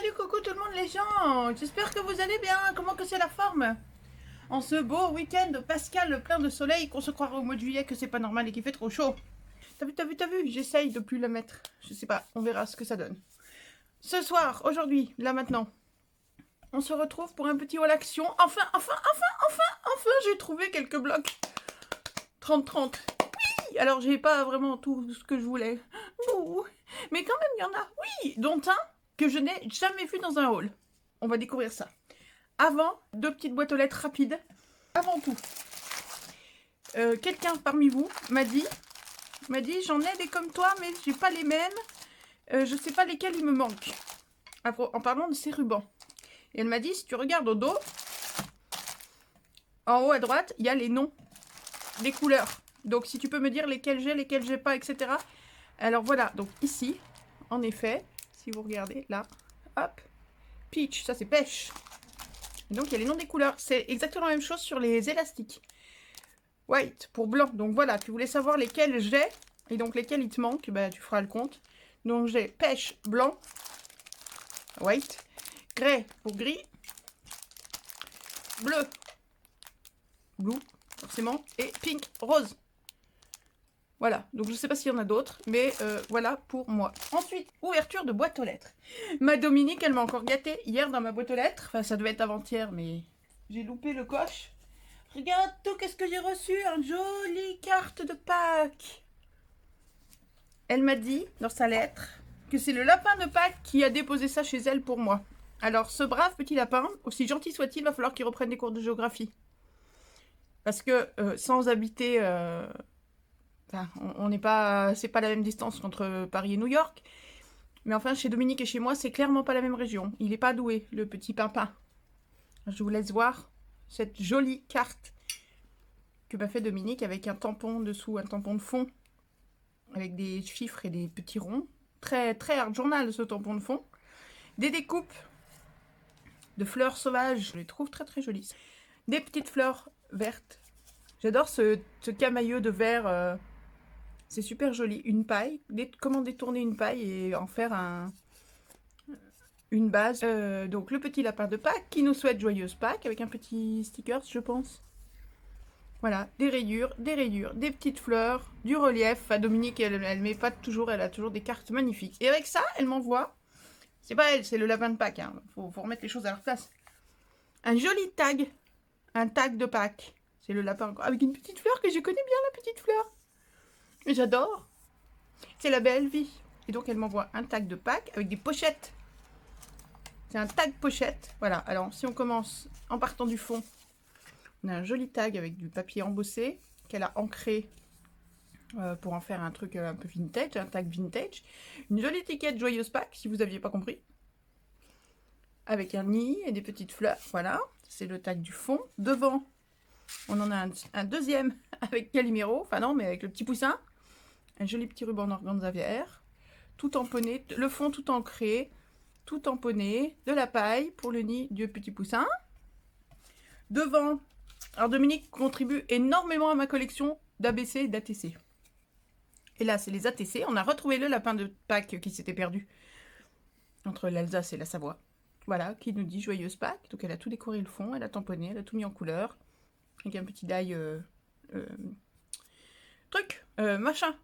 Salut coucou tout le monde les gens, j'espère que vous allez bien, comment que c'est la forme? En ce beau week-end pascal plein de soleil qu'on se croirait au mois de juillet que c'est pas normal et qu'il fait trop chaud. T'as vu, j'essaye de plus la mettre, je sais pas, on verra ce que ça donne. Ce soir, aujourd'hui, là maintenant, on se retrouve pour un petit haul action. Enfin, j'ai trouvé quelques blocs 30-30. Oui, alors j'ai pas vraiment tout ce que je voulais. Ouh. Mais quand même, il y en a, oui, dont un que je n'ai jamais vu dans un haul. On va découvrir ça. Avant, deux petites boîtes aux lettres rapides. Avant tout, quelqu'un parmi vous m'a dit j'en ai des comme toi, mais j'ai pas les mêmes. Je sais pas lesquels il me manquent. En parlant de ces rubans. Et elle m'a dit, si tu regardes au dos, en haut à droite, il y a les noms des couleurs. Donc si tu peux me dire lesquels j'ai pas, etc. Alors voilà, donc ici, en effet, si vous regardez là, hop, peach, ça c'est pêche. Et donc il y a les noms des couleurs. C'est exactement la même chose sur les élastiques. White pour blanc. Donc voilà, tu voulais savoir lesquels j'ai et donc lesquels il te manque, bah tu feras le compte. Donc j'ai pêche blanc, white, grey pour gris, bleu, blue forcément, et pink rose. Voilà, donc je sais pas s'il y en a d'autres, mais voilà pour moi. Ensuite, ouverture de boîte aux lettres. Ma Dominique, elle m'a encore gâtée hier dans ma boîte aux lettres. Enfin, ça devait être avant-hier, mais j'ai loupé le coche. Regarde tout, qu'est-ce que j'ai reçu? Une jolie carte de Pâques. Elle m'a dit, dans sa lettre, que c'est le lapin de Pâques qui a déposé ça chez elle pour moi. Alors, ce brave petit lapin, aussi gentil soit-il, va falloir qu'il reprenne des cours de géographie. Parce que sans habiter... Enfin, on n'est pas, c'est pas la même distance entre Paris et New York. Mais enfin, chez Dominique et chez moi, c'est clairement pas la même région. Il n'est pas doué, le petit pimpin. Je vous laisse voir cette jolie carte que m'a fait Dominique avec un tampon dessous, un tampon de fond, avec des chiffres et des petits ronds. Très, très art journal, ce tampon de fond. Des découpes de fleurs sauvages. Je les trouve très, très jolies. Des petites fleurs vertes. J'adore ce camailleux de vert... C'est super joli. Une paille. Comment détourner une paille et en faire une base. Donc le petit lapin de Pâques qui nous souhaite joyeuse Pâques avec un petit sticker, je pense. Voilà, des rayures, des petites fleurs, du relief. Enfin, Dominique, elle met pas toujours, elle a toujours des cartes magnifiques. Et avec ça, elle m'envoie. C'est pas elle, c'est le lapin de Pâques. Hein. Faut remettre les choses à leur place. Un joli tag. Un tag de Pâques. C'est le lapin avec une petite fleur que je connais bien, la petite fleur. J'adore. C'est la belle vie. Et donc elle m'envoie un tag de Pâques avec des pochettes. C'est un tag pochette. Voilà. Alors si on commence en partant du fond, on a un joli tag avec du papier embossé qu'elle a ancré pour en faire un truc un peu vintage, un tag vintage. Une jolie étiquette joyeuse Pâques, si vous n'aviez pas compris. Avec un nid et des petites fleurs. Voilà. C'est le tag du fond. Devant, on en a un deuxième avec Calimero. Enfin non, mais avec le petit poussin. Un joli petit ruban d'organza vert, tout tamponné, le fond tout ancré, tout tamponné, de la paille pour le nid du petit poussin. Devant, alors Dominique contribue énormément à ma collection d'ABC et d'ATC. Et là, c'est les ATC. On a retrouvé le lapin de Pâques qui s'était perdu entre l'Alsace et la Savoie. Voilà, qui nous dit joyeuse Pâques. Donc elle a tout décoré le fond, elle a tamponné, elle a tout mis en couleur. Avec un petit die machin.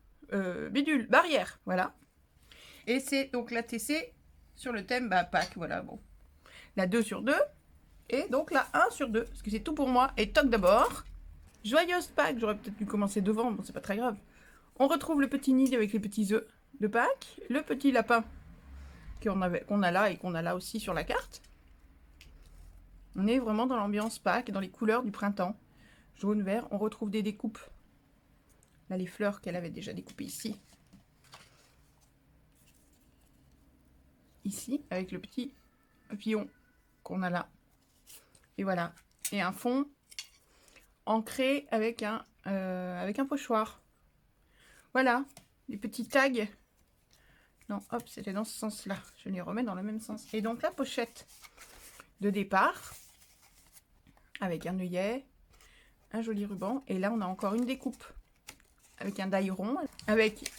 Bidule, barrière, voilà. Et c'est donc la TC sur le thème Pâques, voilà, bon. La 2 sur 2, et donc la 1 sur 2, parce que c'est tout pour moi. Et toc d'abord, joyeuse Pâques, j'aurais peut-être dû commencer devant, bon c'est pas très grave. On retrouve le petit nid avec les petits œufs de Pâques, le petit lapin qu'on a là et qu'on a là aussi sur la carte. On est vraiment dans l'ambiance Pâques, dans les couleurs du printemps. Jaune, vert, on retrouve des découpes. Là, les fleurs qu'elle avait déjà découpées ici. Ici, avec le petit papillon qu'on a là. Et voilà. Et un fond ancré avec un pochoir. Voilà. Les petits tags. Non, hop, c'était dans ce sens-là. Je les remets dans le même sens. Et donc, la pochette de départ. Avec un œillet. Un joli ruban. Et là, on a encore une découpe. Avec un die rond, avec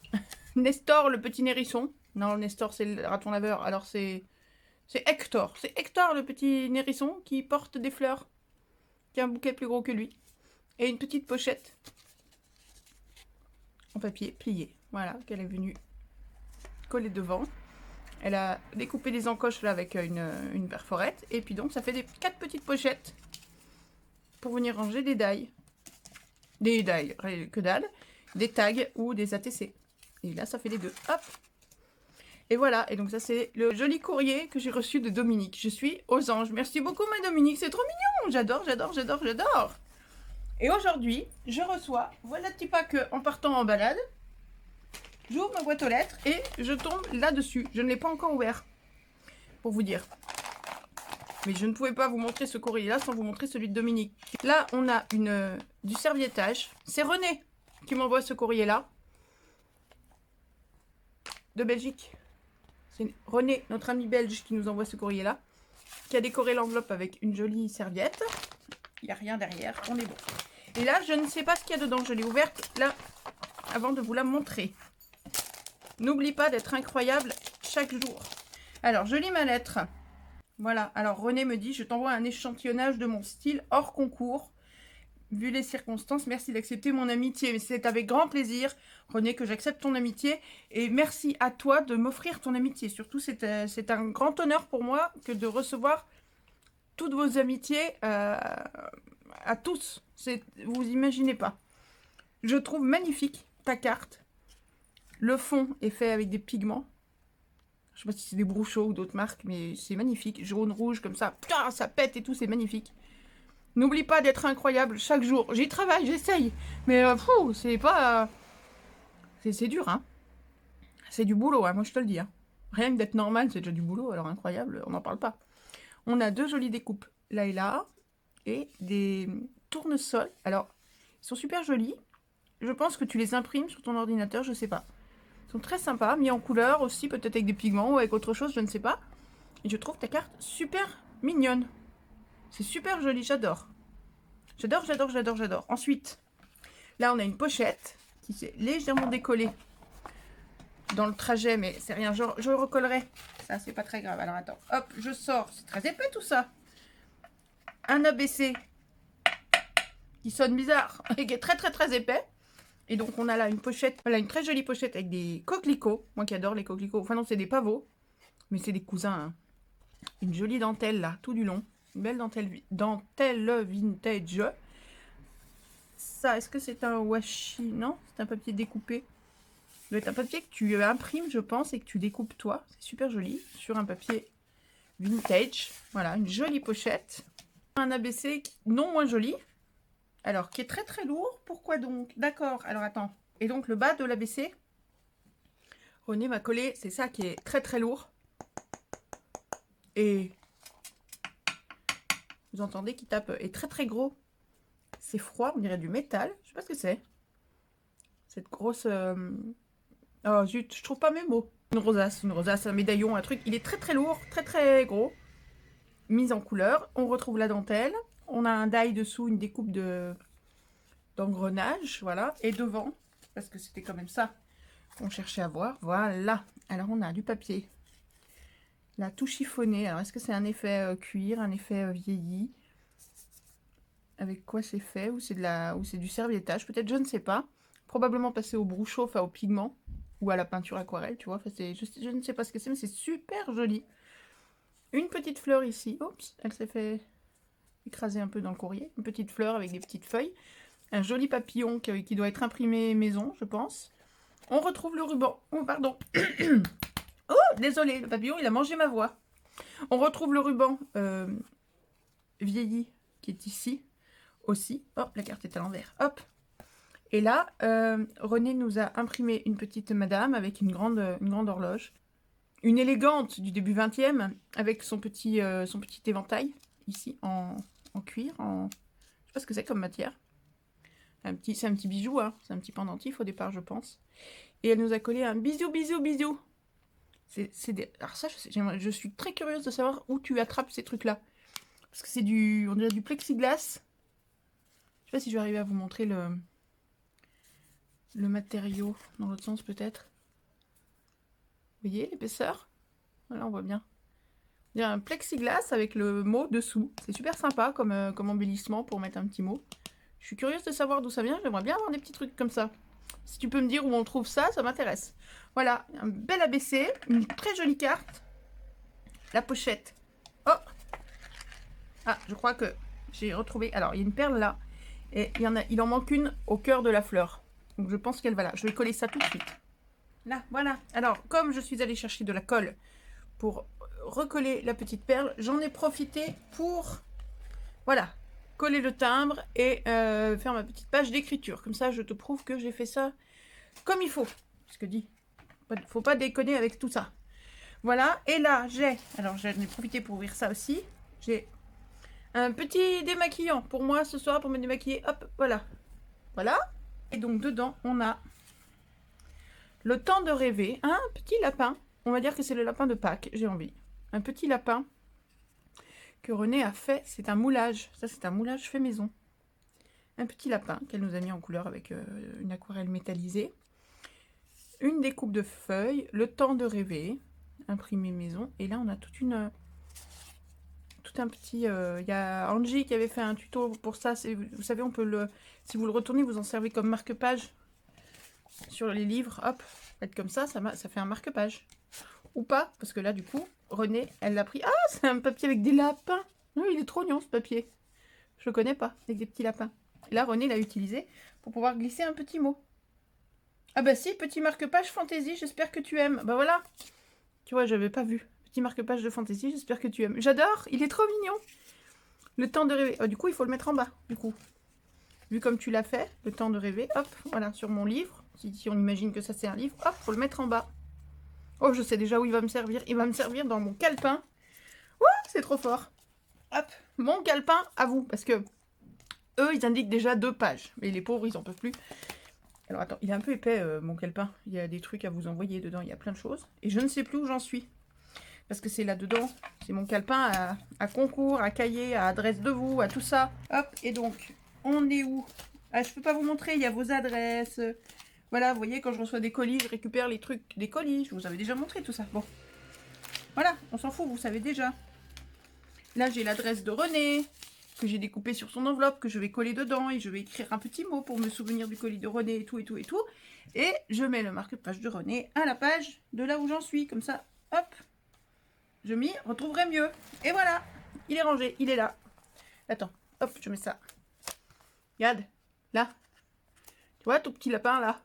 Nestor, le petit nérisson. Non, Nestor, c'est le raton laveur. Alors, c'est C'est Hector. C'est Hector, le petit nérisson qui porte des fleurs. Qui a un bouquet plus gros que lui. Et une petite pochette en papier plié. Voilà, qu'elle est venue coller devant. Elle a découpé des encoches là avec une perforette. Et puis donc, ça fait 4 petites pochettes pour venir ranger des die. Des die, que dalle. Des tags ou des ATC. Et là, ça fait les deux. Hop. Et voilà. Et donc, ça, c'est le joli courrier que j'ai reçu de Dominique. Je suis aux anges. Merci beaucoup, ma Dominique. C'est trop mignon. J'adore, j'adore, j'adore, j'adore. Et aujourd'hui, je reçois, voilà le petit pack en partant en balade. J'ouvre ma boîte aux lettres et je tombe là-dessus. Je ne l'ai pas encore ouvert, pour vous dire. Mais je ne pouvais pas vous montrer ce courrier-là sans vous montrer celui de Dominique. Là, on a du serviettage. C'est René qui m'envoie ce courrier-là. De Belgique. C'est René, notre ami belge, qui nous envoie ce courrier-là. Qui a décoré l'enveloppe avec une jolie serviette. Il n'y a rien derrière, on est bon. Et là, je ne sais pas ce qu'il y a dedans. Je l'ai ouverte là, avant de vous la montrer. N'oublie pas d'être incroyable chaque jour. Alors, je lis ma lettre. Voilà. Alors, René me dit, je t'envoie un échantillonnage de mon style hors concours. Vu les circonstances, merci d'accepter mon amitié. Mais c'est avec grand plaisir, René, que j'accepte ton amitié. Et merci à toi de m'offrir ton amitié. Surtout, c'est un grand honneur pour moi que de recevoir toutes vos amitiés à tous. Vous imaginez pas. Je trouve magnifique ta carte. Le fond est fait avec des pigments. Je sais pas si c'est des Brouchot ou d'autres marques, mais c'est magnifique. Jaune, rouge, comme ça. Putain, ça pète et tout, c'est magnifique. N'oublie pas d'être incroyable chaque jour. J'y travaille, j'essaye. Mais c'est pas... c'est dur, hein. C'est du boulot, hein, moi je te le dis. Hein. Rien que d'être normal, c'est déjà du boulot. Alors incroyable, on n'en parle pas. On a 2 jolies découpes, là et là. Et des tournesols. Alors, ils sont super jolis. Je pense que tu les imprimes sur ton ordinateur, je sais pas. Ils sont très sympas, mis en couleur aussi, peut-être avec des pigments ou avec autre chose, je ne sais pas. Et je trouve ta carte super mignonne. C'est super joli, j'adore. J'adore, j'adore, j'adore, j'adore. Ensuite, là on a une pochette qui s'est légèrement décollée dans le trajet, mais c'est rien, je le recollerai. Ça, c'est pas très grave. Alors attends, hop, je sors. C'est très épais tout ça. Un ABC qui sonne bizarre et qui est très très très épais. Et donc on a là une pochette, voilà, une très jolie pochette avec des coquelicots. Moi qui adore les coquelicots. Enfin non, c'est des pavots, mais c'est des cousins. Hein. Une jolie dentelle là, tout du long. Une belle dentelle vintage. Ça, est-ce que c'est un washi? Non, c'est un papier découpé. Ça doit être un papier que tu imprimes, je pense, et que tu découpes toi. C'est super joli. Sur un papier vintage. Voilà, une jolie pochette. Un ABC non moins joli. Alors, qui est très très lourd. Pourquoi donc? D'accord, alors attends. Et donc, le bas de l'ABC, René m'a collé, c'est ça qui est très très lourd. Et vous entendez qu'il tape, est très très gros. C'est froid, on dirait du métal. Je sais pas ce que c'est. Cette grosse... Oh zut, je trouve pas mes mots. Une rosace, un médaillon, un truc. Il est très très lourd, très très gros. Mise en couleur. On retrouve la dentelle. On a un die dessous, une découpe d'engrenage, voilà. Et devant, parce que c'était quand même ça qu'on cherchait à voir. Voilà. Alors on a du papier. Là, tout chiffonné. Alors est-ce que c'est un effet cuir, un effet vieilli? Avec quoi c'est fait? Ou c'est du serviettage? Peut-être, je ne sais pas. Probablement passé au Brouchot, enfin au pigment. Ou à la peinture aquarelle, tu vois. Enfin, je ne sais pas ce que c'est, mais c'est super joli. Une petite fleur ici. Oups, elle s'est fait écraser un peu dans le courrier. Une petite fleur avec des petites feuilles. Un joli papillon qui doit être imprimé maison, je pense. On retrouve le ruban. Oh, pardon. Oh, désolé, le papillon, il a mangé ma voix. On retrouve le ruban vieilli qui est ici aussi. Oh, la carte est à l'envers. Hop. Et là, René nous a imprimé une petite madame avec une grande horloge. Une élégante du début 20e avec son petit éventail ici en cuir. Je sais pas ce que c'est comme matière. C'est un petit bijou, hein. C'est un petit pendentif au départ, je pense. Et elle nous a collé un bisou, bisou, bisou. Alors ça, je suis très curieuse de savoir où tu attrapes ces trucs-là. Parce que c'est on dirait du plexiglas. Je sais pas si je vais arriver à vous montrer le matériau dans l'autre sens peut-être. Vous voyez l'épaisseur? Voilà, on voit bien. Il y a un plexiglas avec le mot dessous. C'est super sympa comme embellissement pour mettre un petit mot. Je suis curieuse de savoir d'où ça vient. J'aimerais bien avoir des petits trucs comme ça. Si tu peux me dire où on trouve ça, ça m'intéresse. Voilà, un bel ABC, une très jolie carte. La pochette. Oh! Ah, je crois que j'ai retrouvé... Alors, il y a une perle là. Et il en manque une au cœur de la fleur. Donc, je pense qu'elle va là. Je vais coller ça tout de suite. Là, voilà. Alors, comme je suis allée chercher de la colle pour recoller la petite perle, j'en ai profité pour... Voilà. Coller le timbre et faire ma petite page d'écriture. Comme ça, je te prouve que j'ai fait ça comme il faut. Ce que dit. Faut pas déconner avec tout ça. Voilà. Et là, alors j'en ai profité pour ouvrir ça aussi. J'ai un petit démaquillant pour moi ce soir, pour me démaquiller. Hop, voilà. Voilà. Et donc, dedans, on a le temps de rêver. Un petit lapin. On va dire que c'est le lapin de Pâques, j'ai envie. Un petit lapin que René a fait. C'est un moulage. Ça, c'est un moulage fait maison. Un petit lapin qu'elle nous a mis en couleur avec une aquarelle métallisée. Une découpe de feuilles. Le temps de rêver. Imprimé maison. Et là, on a tout un petit... Il y a Angie qui avait fait un tuto pour ça. Vous savez, on peut le... Si vous le retournez, vous en servez comme marque-page sur les livres. Hop, faites comme ça fait un marque-page. Ou pas, parce que là, du coup, René, elle l'a pris. Ah, c'est un papier avec des lapins. Oui, il est trop mignon, ce papier. Je le connais pas, avec des petits lapins. Et là, René l'a utilisé pour pouvoir glisser un petit mot. Ah bah si, petit marque-page fantaisie, j'espère que tu aimes. Bah voilà. Tu vois, j'avais pas vu. Petit marque-page de fantaisie, j'espère que tu aimes. J'adore, il est trop mignon. Le temps de rêver. Oh, du coup, il faut le mettre en bas, du coup. Vu comme tu l'as fait, le temps de rêver. Hop, voilà, sur mon livre. Si on imagine que ça, c'est un livre. Hop, faut le mettre en bas. Oh, je sais déjà où il va me servir. Il va me servir dans mon calepin. Ouah, c'est trop fort. Hop, mon calepin à vous. Parce que eux, ils indiquent déjà 2 pages. Mais les pauvres, ils en peuvent plus. Alors, attends, il est un peu épais, mon calepin. Il y a des trucs à vous envoyer dedans. Il y a plein de choses. Et je ne sais plus où j'en suis. Parce que c'est là-dedans. C'est mon calepin à concours, à cahier, à adresse de vous, à tout ça. Hop, et donc, on est où? Ah, je peux pas vous montrer. Il y a vos adresses. Voilà, vous voyez, quand je reçois des colis, je récupère les trucs des colis. Je vous avais déjà montré tout ça. Bon. Voilà, on s'en fout, vous savez déjà. Là, j'ai l'adresse de René, que j'ai découpé sur son enveloppe, que je vais coller dedans. Et je vais écrire un petit mot pour me souvenir du colis de René et tout, et tout, et tout. Et je mets le marque-page de René à la page de là où j'en suis. Comme ça, hop, je m'y retrouverai mieux. Et voilà, il est rangé, il est là. Attends, hop, je mets ça. Regarde, là. Tu vois, ton petit lapin, là.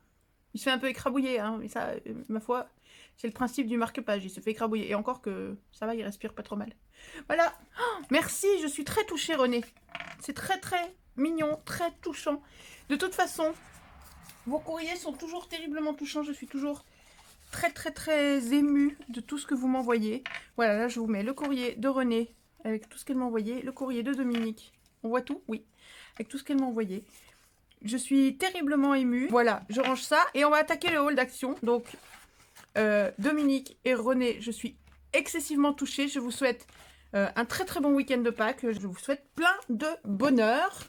Il se fait un peu écrabouiller, hein, mais ça, ma foi, c'est le principe du marque-page. Il se fait écrabouiller. Et encore que ça va, il respire pas trop mal. Voilà. Oh, merci, je suis très touchée, René. C'est très, très mignon, très touchant. De toute façon, vos courriers sont toujours terriblement touchants. Je suis toujours très, très, très émue de tout ce que vous m'envoyez. Voilà, là, je vous mets le courrier de René avec tout ce qu'elle m'a envoyé. Le courrier de Dominique. On voit tout? Oui. Avec tout ce qu'elle m'a envoyé. Je suis terriblement émue. Voilà, je range ça et on va attaquer le hall d'action. Donc, Dominique et René, je suis excessivement touchée. Je vous souhaite un très très bon week-end de Pâques. Je vous souhaite plein de bonheur.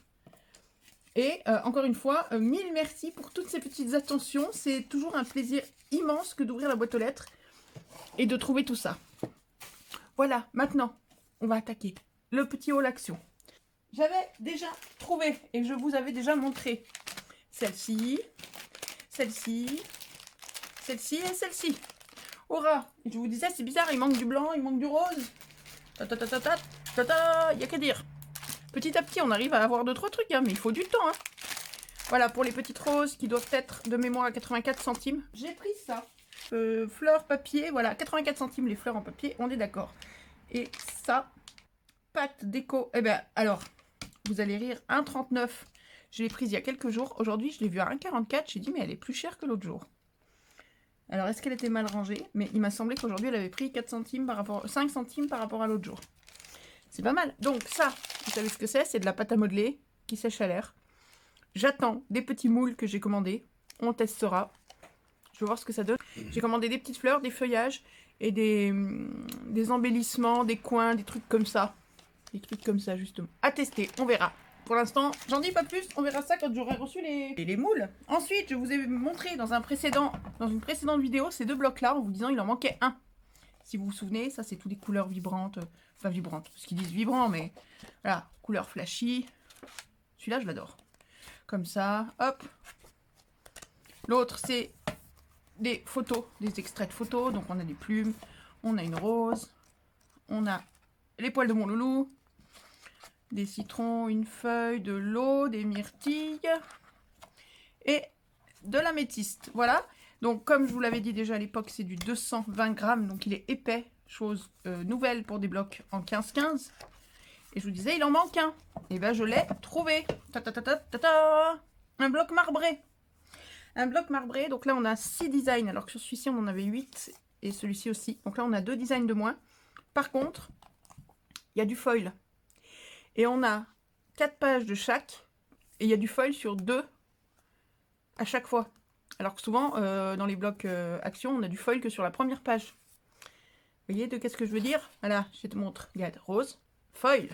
Et encore une fois, mille merci pour toutes ces petites attentions. C'est toujours un plaisir immense que d'ouvrir la boîte aux lettres et de trouver tout ça. Voilà, maintenant, on va attaquer le petit hall action. J'avais déjà trouvé et je vous avais déjà montré celle-ci, celle-ci, celle-ci et celle-ci. Hurrah! Et je vous disais, c'est bizarre, il manque du blanc, il manque du rose. Ta ta ta ta ta ta ta, y a qu'à dire. Petit à petit, on arrive à avoir 2-3 trucs, hein, mais il faut du temps. Hein. Voilà, pour les petites roses qui doivent être de mémoire à 84 centimes. J'ai pris ça. Fleurs, papier, voilà, 84 centimes les fleurs en papier, on est d'accord. Et ça, pâte déco, eh ben, alors... Vous allez rire, 1,39. Je l'ai prise il y a quelques jours. Aujourd'hui, je l'ai vue à 1,44. J'ai dit, mais elle est plus chère que l'autre jour. Alors, est-ce qu'elle était mal rangée? Mais il m'a semblé qu'aujourd'hui, elle avait pris 4 centimes par rapport, 5 centimes par rapport à l'autre jour. C'est pas mal. Donc, ça, vous savez ce que c'est? C'est de la pâte à modeler qui sèche à l'air. J'attends des petits moules que j'ai commandés. On testera. Je vais voir ce que ça donne. J'ai commandé des petites fleurs, des feuillages et des embellissements, des coins, des trucs comme ça. Des trucs comme ça, justement. À tester, on verra. Pour l'instant, j'en dis pas plus. On verra ça quand j'aurai reçu les moules. Ensuite, je vous ai montré dans une précédente vidéo ces 2 blocs-là en vous disant il en manquait un. Si vous vous souvenez, ça c'est toutes des couleurs vibrantes. Enfin vibrantes, parce qu'ils disent vibrant, mais voilà, couleur flashy. Celui-là, je l'adore. Comme ça, hop. L'autre, c'est des photos, des extraits de photos. Donc on a des plumes, on a une rose, on a les poils de mon loulou, des citrons, une feuille, de l'eau, des myrtilles et de l'améthyste. Voilà. Donc comme je vous l'avais dit déjà à l'époque, c'est du 220 grammes, donc il est épais. Chose nouvelle pour des blocs en 15-15. Et je vous disais, il en manque un. Et ben je l'ai trouvé. Ta -ta -ta -ta -ta -ta. Un bloc marbré. Un bloc marbré. Donc là, on a 6 designs, alors que sur celui-ci, on en avait 8. Et celui-ci aussi. Donc là, on a 2 designs de moins. Par contre, il y a du foil. Et on a 4 pages de chaque. Et il y a du foil sur 2 à chaque fois. Alors que souvent, dans les blocs action, on a du foil que sur la première page. Vous voyez de qu'est-ce que je veux dire? Voilà, je te montre. Regarde, rose, foil.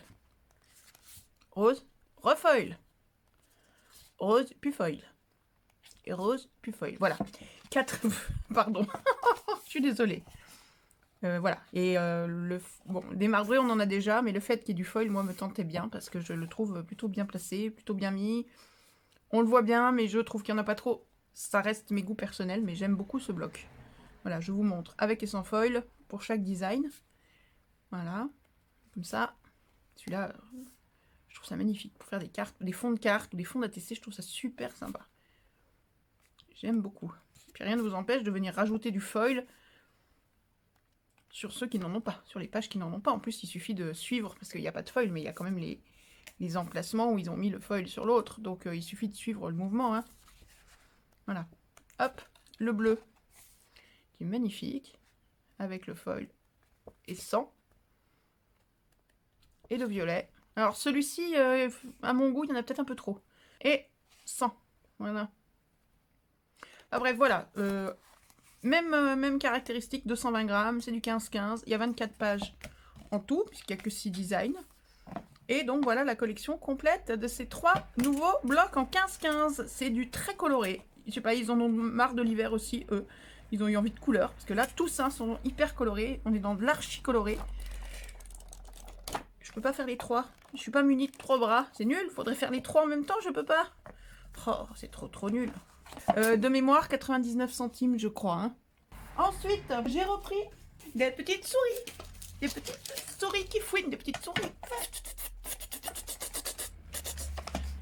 Rose, refoil. Rose, puis foil. Et rose, puis foil. Voilà. 4. Pardon. Je suis désolée. Voilà. Et bon, des marbrés, on en a déjà, mais le fait qu'il y ait du foil, moi, me tentait bien parce que je le trouve plutôt bien placé, plutôt bien mis. On le voit bien, mais je trouve qu'il n'y en a pas trop. Ça reste mes goûts personnels, mais j'aime beaucoup ce bloc. Voilà, je vous montre avec et sans foil pour chaque design. Voilà. Comme ça. Celui-là, je trouve ça magnifique pour faire des cartes, des fonds de cartes ou des fonds d'ATC. Je trouve ça super sympa. J'aime beaucoup. Puis rien ne vous empêche de venir rajouter du foil sur ceux qui n'en ont pas, sur les pages qui n'en ont pas. En plus, il suffit de suivre, parce qu'il n'y a pas de foil, mais il y a quand même les emplacements où ils ont mis le foil sur l'autre. Donc il suffit de suivre le mouvement. Hein. Voilà. Hop, le bleu, qui est magnifique, avec le foil et sans. Et le violet. Alors celui-ci, à mon goût, il y en a peut-être un peu trop. Et sans. Voilà. Ah, bref, voilà. Même caractéristique, 220 grammes, c'est du 15-15. Il y a 24 pages en tout, puisqu'il n'y a que 6 designs. Et donc voilà la collection complète de ces 3 nouveaux blocs en 15-15. C'est du très coloré. Je sais pas, ils en ont marre de l'hiver aussi, eux. Ils ont eu envie de couleur, parce que là, tous sont hyper colorés. On est dans de l'archi coloré. Je peux pas faire les 3. Je suis pas munie de 3 bras. C'est nul. Faudrait faire les 3 en même temps, je peux pas. Oh, c'est trop nul. De mémoire, 99 centimes, je crois. Hein. Ensuite, j'ai repris des petites souris. Des petites souris qui fouinent, des petites souris.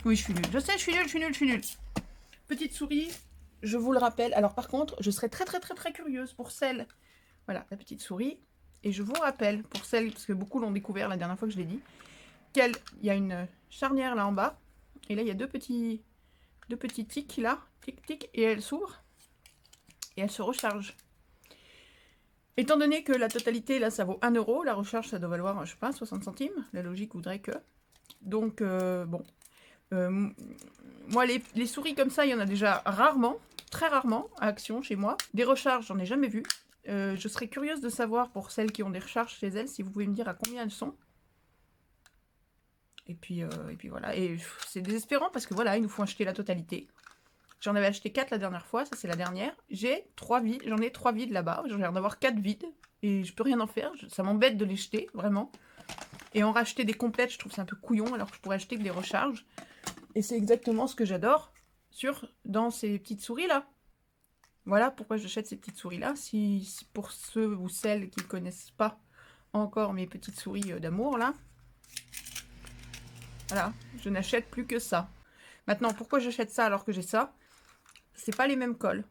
Oui, je suis nulle. Je sais, je suis nulle. Petite souris, je vous le rappelle. Alors par contre, je serais très curieuse pour celle. Voilà, la petite souris. Et je vous rappelle, pour celle, parce que beaucoup l'ont découvert la dernière fois que je l'ai dit, qu'il y a une charnière là en bas. Et là, il y a deux petits tics là. Tic, tic. Et elle s'ouvre. Et elle se recharge. Étant donné que la totalité, là, ça vaut 1 €, la recharge, ça doit valoir, je sais pas, 60 centimes. La logique voudrait que... Donc, bon. Moi, les souris comme ça, il y en a déjà rarement, très rarement, à Action, chez moi. Des recharges, j'en ai jamais vu. Je serais curieuse de savoir, pour celles qui ont des recharges chez elles, si vous pouvez me dire à combien elles sont. Et puis voilà. Et c'est désespérant, parce que voilà, il nous faut acheter la totalité. J'en avais acheté 4 la dernière fois, ça c'est la dernière. J'en ai 3 vides là-bas, j'en viens d'avoir 4 vides. Et je peux rien en faire, ça m'embête de les jeter, vraiment. Et en racheter des complètes, je trouve c'est un peu couillon, alors que je pourrais acheter que des recharges. Et c'est exactement ce que j'adore dans ces petites souris-là. Voilà pourquoi j'achète ces petites souris-là. Si pour ceux ou celles qui ne connaissent pas encore mes petites souris d'amour, là. Voilà, je n'achète plus que ça. Maintenant, pourquoi j'achète ça alors que j'ai ça? C'est pas les mêmes cols.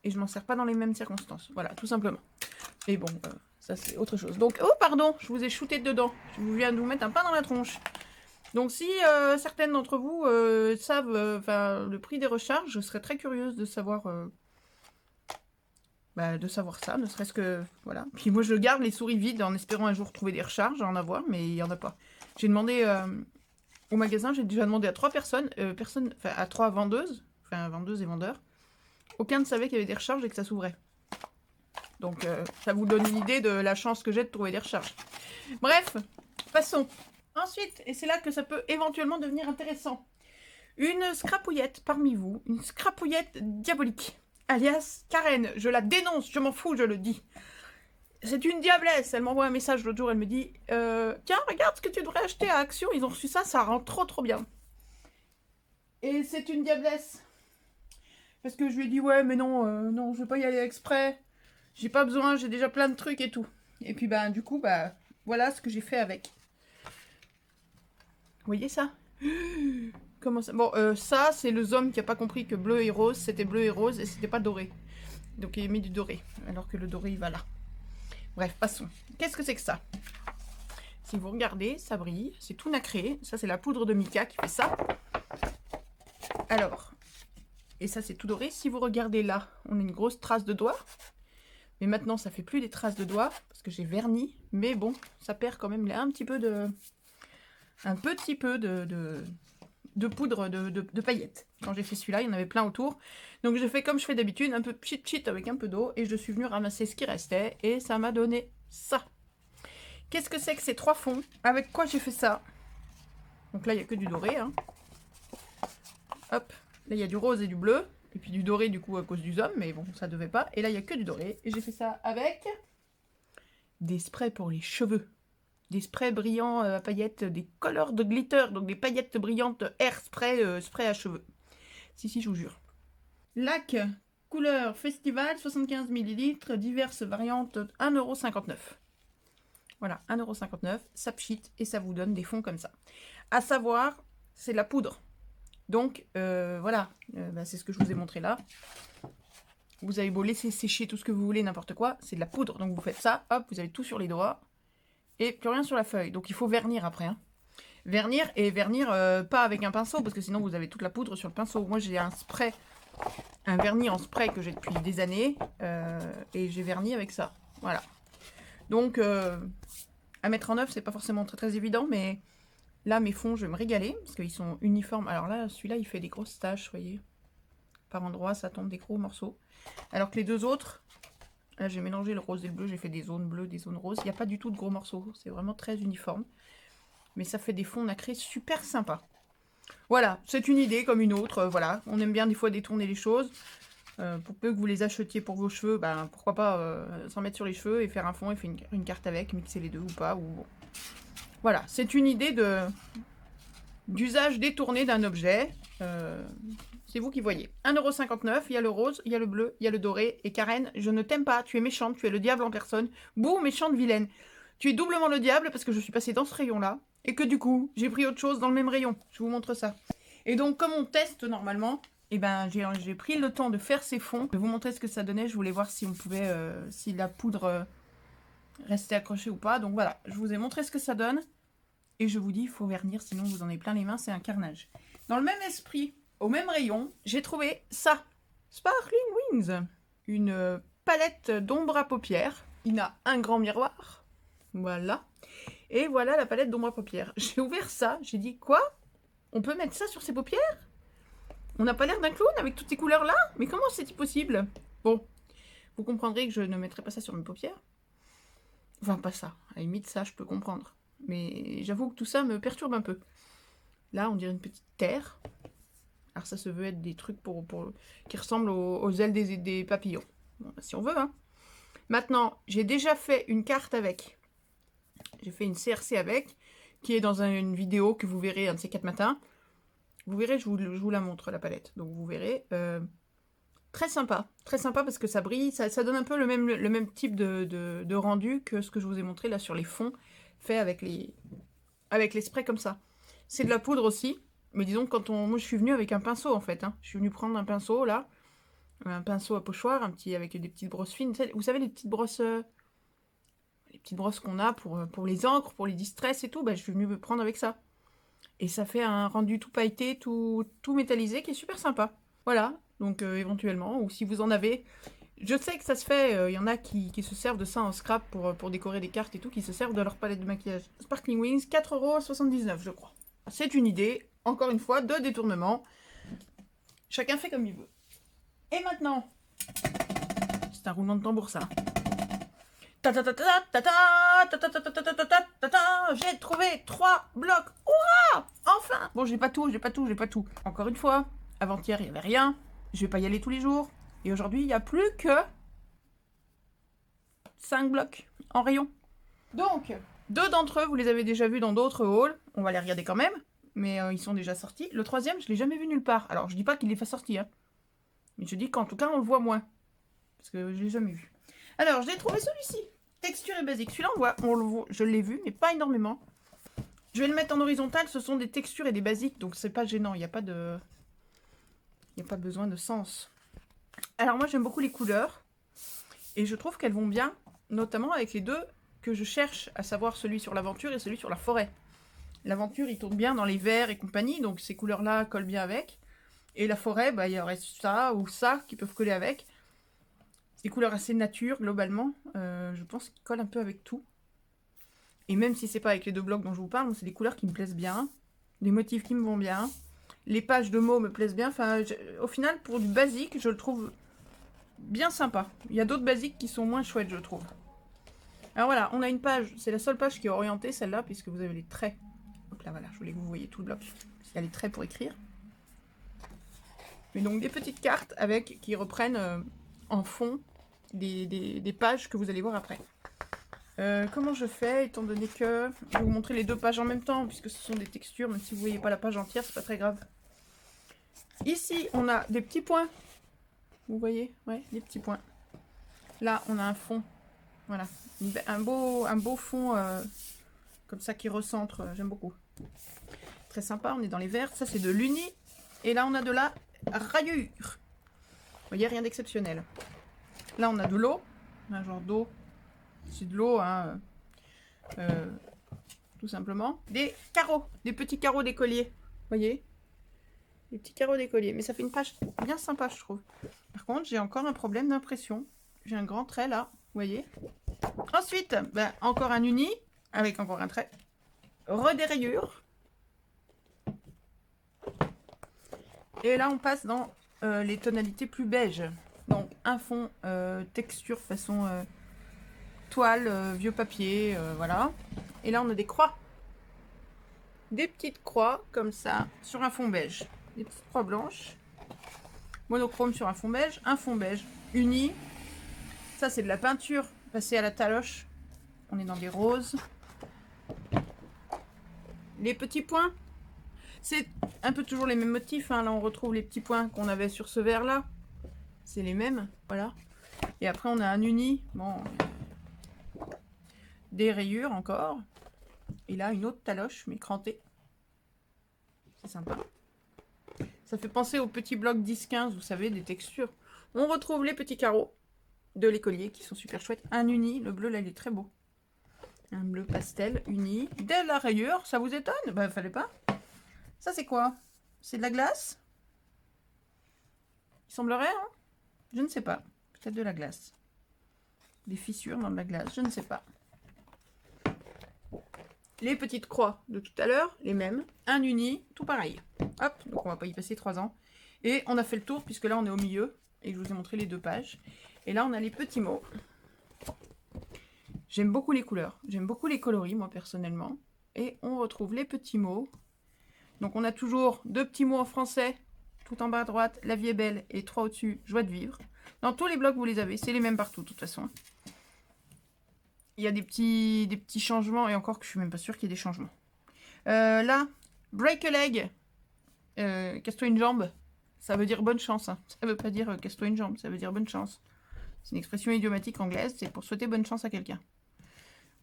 Et je m'en sers pas dans les mêmes circonstances. Voilà, tout simplement. Et bon, ça c'est autre chose. Donc, oh pardon, je vous ai shooté dedans. Je viens de vous mettre un pain dans la tronche. Donc si certaines d'entre vous savent le prix des recharges, je serais très curieuse de savoir ça, ne serait-ce que... Voilà. Puis moi je garde les souris vides en espérant un jour trouver des recharges, en avoir, mais il n'y en a pas. J'ai demandé au magasin, j'ai déjà demandé à 3 personnes, à 3 vendeuses, enfin vendeuses et vendeurs. Aucun ne savait qu'il y avait des recharges et que ça s'ouvrait. Donc ça vous donne une idée de la chance que j'ai de trouver des recharges. Bref, passons. Ensuite, et c'est là que ça peut éventuellement devenir intéressant, une scrapouillette parmi vous, une scrapouillette diabolique, alias Karen, je la dénonce, je m'en fous, je le dis. C'est une diablesse. Elle m'envoie un message l'autre jour, elle me dit tiens, regarde ce que tu devrais acheter à Action, ils ont reçu ça, ça rend trop bien. Et c'est une diablesse. Parce que je lui ai dit ouais, mais non, non, je vais pas y aller exprès. J'ai pas besoin, j'ai déjà plein de trucs et tout. Et puis bah du coup, bah voilà ce que j'ai fait avec. Vous voyez ça? Comment ça? Bon, ça, c'est le Zom qui a pas compris que bleu et rose, c'était bleu et rose et c'était pas doré. Donc il a mis du doré, alors que le doré, il va là. Bref, passons. Qu'est-ce que c'est que ça? Si vous regardez, ça brille, c'est tout nacré. Ça, c'est la poudre de mica qui fait ça. Alors, et ça, c'est tout doré. Si vous regardez là, on a une grosse trace de doigt. Mais maintenant, ça fait plus des traces de doigts, parce que j'ai verni. Mais bon, ça perd quand même un petit peu de... Un petit peu de poudre de paillettes. Quand j'ai fait celui-là, il y en avait plein autour. Donc j'ai fait comme je fais d'habitude, un peu pchit avec un peu d'eau. Et je suis venue ramasser ce qui restait. Et ça m'a donné ça. Qu'est-ce que c'est que ces 3 fonds? Avec quoi j'ai fait ça? Donc là, il n'y a que du doré. Hein. Hop. Là, il y a du rose et du bleu. Et puis du doré, du coup, à cause du Zom. Mais bon, ça devait pas. Et là, il n'y a que du doré. Et j'ai fait ça avec des sprays pour les cheveux. Des sprays brillants à paillettes, des colors de glitter, donc des paillettes brillantes air spray, spray à cheveux. Si, je vous jure. Lac, couleur festival, 75 ml, diverses variantes, 1,59 €. Voilà, 1,59 €, ça pchit et ça vous donne des fonds comme ça. À savoir, c'est de la poudre. Donc, voilà, bah, c'est ce que je vous ai montré là. Vous avez beau laisser sécher tout ce que vous voulez, n'importe quoi, c'est de la poudre. Donc vous faites ça, hop, vous avez tout sur les doigts. Et plus rien sur la feuille. Donc il faut vernir après. Hein. Vernir et vernir pas avec un pinceau parce que sinon vous avez toute la poudre sur le pinceau. Moi j'ai un spray, un vernis en spray que j'ai depuis des années et j'ai verni avec ça. Voilà. Donc à mettre en œuvre c'est pas forcément très évident mais là mes fonds je vais me régaler parce qu'ils sont uniformes. Alors là celui-là il fait des grosses taches, vous voyez. Par endroits ça tombe des gros morceaux. Alors que les deux autres... Là, j'ai mélangé le rose et le bleu, j'ai fait des zones bleues, des zones roses. Il n'y a pas du tout de gros morceaux, c'est vraiment très uniforme. Mais ça fait des fonds nacrés super sympas. Voilà, c'est une idée comme une autre. Voilà, on aime bien des fois détourner les choses. Pour peu que vous les achetiez pour vos cheveux, ben, pourquoi pas s'en mettre sur les cheveux et faire un fond et faire une carte avec, mixer les deux ou pas. Ou... Bon. Voilà, c'est une idée d'usage détourné d'un objet. C'est vous qui voyez. 1,59 €, il y a le rose, il y a le bleu, il y a le doré. Et Karen, je ne t'aime pas, tu es méchante, tu es le diable en personne. Bouh, méchante vilaine. Tu es doublement le diable parce que je suis passée dans ce rayon-là. Et que du coup, j'ai pris autre chose dans le même rayon. Je vous montre ça. Et donc, comme on teste normalement, eh ben, j'ai pris le temps de faire ces fonds. Je vais vous montrer ce que ça donnait. Je voulais voir si on pouvait, si la poudre restait accrochée ou pas. Donc voilà, je vous ai montré ce que ça donne. Et je vous dis, il faut vernir, sinon vous en avez plein les mains, c'est un carnage. Dans le même esprit... Au même rayon, j'ai trouvé ça. Sparkling Wings. Une palette d'ombre à paupières. Il a un grand miroir. Voilà. Et voilà la palette d'ombre à paupières. J'ai ouvert ça. J'ai dit, quoi? On peut mettre ça sur ses paupières? On n'a pas l'air d'un clown avec toutes ces couleurs-là? Mais comment c'est possible? Bon, vous comprendrez que je ne mettrai pas ça sur mes paupières. Enfin, pas ça. À la limite, ça, je peux comprendre. Mais j'avoue que tout ça me perturbe un peu. Là, on dirait une petite terre. Alors ça se veut être des trucs qui ressemblent aux ailes des papillons. Bon, bah, si on veut. Hein. Maintenant, j'ai déjà fait une carte avec. J'ai fait une CRC avec, qui est dans une vidéo que vous verrez un de ces 4 matins. Vous verrez, je vous la montre, la palette. Donc vous verrez. Très sympa parce que ça brille. Ça donne un peu le même type de rendu que ce que je vous ai montré là sur les fonds, fait avec les sprays comme ça. C'est de la poudre aussi. Mais disons, moi je suis venue avec un pinceau en fait. Hein. Je suis venue prendre un pinceau là. Un pinceau à pochoir, avec des petites brosses fines. Vous savez, les petites brosses qu'on a pour les encres, pour les distress et tout. Bah, je suis venue me prendre avec ça. Et ça fait un rendu tout pailleté, tout métallisé qui est super sympa. Voilà, donc éventuellement, ou si vous en avez. Je sais que ça se fait, il y en a qui se servent de ça en scrap pour décorer des cartes et tout, qui se servent de leur palette de maquillage. Sparkling Wings, 4,79 € je crois. C'est une idée, encore une fois, de détournement. Chacun fait comme il veut. Et maintenant, c'est un roulement de tambour ça. J'ai trouvé 3 blocs. Hurrah! Enfin! Bon, j'ai pas tout. Encore une fois, avant-hier, il n'y avait rien. Je vais pas y aller tous les jours. Et aujourd'hui, il n'y a plus que 5 blocs en rayon. Donc, 2 d'entre eux, vous les avez déjà vus dans d'autres hauls. On va les regarder quand même, mais ils sont déjà sortis. Le troisième, je ne l'ai jamais vu nulle part. Alors, je dis pas qu'il est pas sorti, hein. Mais je dis qu'en tout cas, on le voit moins. Parce que je l'ai jamais vu. Alors, j'ai trouvé celui-ci. Texture et basique. Celui-là, je l'ai vu, mais pas énormément. Je vais le mettre en horizontal. Ce sont des textures et des basiques, donc c'est pas gênant. Il n'y a pas besoin de sens. Alors, moi, j'aime beaucoup les couleurs. Et je trouve qu'elles vont bien, notamment avec les deux que je cherche, à savoir celui sur l'aventure et celui sur la forêt. L'aventure, il tourne bien dans les verts et compagnie, donc ces couleurs-là collent bien avec. Et la forêt, bah, il y aurait ça ou ça qui peuvent coller avec. Des couleurs assez nature, globalement. Je pense qu'ils collent un peu avec tout. Et même si c'est pas avec les 2 blocs dont je vous parle, c'est des couleurs qui me plaisent bien. Des motifs qui me vont bien. Les pages de mots me plaisent bien. Enfin, au final, pour du basique, je le trouve bien sympa. Il y a d'autres basiques qui sont moins chouettes, je trouve. Alors voilà, on a une page. C'est la seule page qui est orientée, celle-là, puisque vous avez les traits. Hop là, voilà, je voulais que vous voyez tout le bloc. Il y a les traits pour écrire. Mais donc des petites cartes avec qui reprennent en fond des pages que vous allez voir après. Comment je fais, étant donné que je vais vous montrer les 2 pages en même temps, puisque ce sont des textures, même si vous ne voyez pas la page entière, c'est pas très grave. Ici, on a des petits points. Vous voyez? Ouais, des petits points. Là, on a un fond. Voilà. Un beau fond comme ça qui recentre. J'aime beaucoup. Très sympa. On est dans les verts. Ça, c'est de l'uni. Et là, on a de la rayure. Vous voyez, rien d'exceptionnel. Là, on a de l'eau. Un genre d'eau. C'est de l'eau, hein. Tout simplement. Des carreaux. Des petits carreaux d'écolier. Vous voyez? Des petits carreaux d'écolier. Mais ça fait une page bien sympa, je trouve. Par contre, j'ai encore un problème d'impression. J'ai un grand trait là. Vous voyez? Ensuite, ben, encore un uni. Avec encore un trait. Des rayures. Et là, on passe dans les tonalités plus beige. Donc, un fond texture façon toile, vieux papier. Voilà. Et là, on a des croix. Des petites croix comme ça sur un fond beige. Des petites croix blanches. Monochrome sur un fond beige uni. Ça, c'est de la peinture passée à la taloche. On est dans des roses. Les petits points. C'est un peu toujours les mêmes motifs. Hein. Là, on retrouve les petits points qu'on avait sur ce vert-là. C'est les mêmes. Voilà. Et après, on a un uni. Bon. Des rayures encore. Et là, une autre taloche, mais crantée. C'est sympa. Ça fait penser aux petits blocs 10-15, vous savez, des textures. On retrouve les petits carreaux de l'écolier qui sont super chouettes. Un uni, le bleu là, il est très beau. Un bleu pastel, uni. De la rayure, ça vous étonne? Bah, fallait pas. Ça, c'est quoi? C'est de la glace? Il semblerait, hein? Je ne sais pas. Peut-être de la glace. Des fissures dans de la glace, je ne sais pas. Les petites croix de tout à l'heure, les mêmes. Un uni, tout pareil. Hop, donc on va pas y passer 3 ans. Et on a fait le tour, puisque là, on est au milieu. Et je vous ai montré les 2 pages. Et là, on a les petits mots. J'aime beaucoup les couleurs. J'aime beaucoup les coloris, moi, personnellement. Et on retrouve les petits mots. Donc, on a toujours 2 petits mots en français. Tout en bas à droite, la vie est belle. Et 3 au-dessus, joie de vivre. Dans tous les blocs, vous les avez. C'est les mêmes partout, de toute façon. Il y a des petits changements. Et encore que je suis même pas sûre qu'il y ait des changements. Là, break a leg. Casse-toi une jambe. Ça veut dire bonne chance. Hein. Ça veut pas dire casse-toi une jambe. Ça veut dire bonne chance. C'est une expression idiomatique anglaise. C'est pour souhaiter bonne chance à quelqu'un.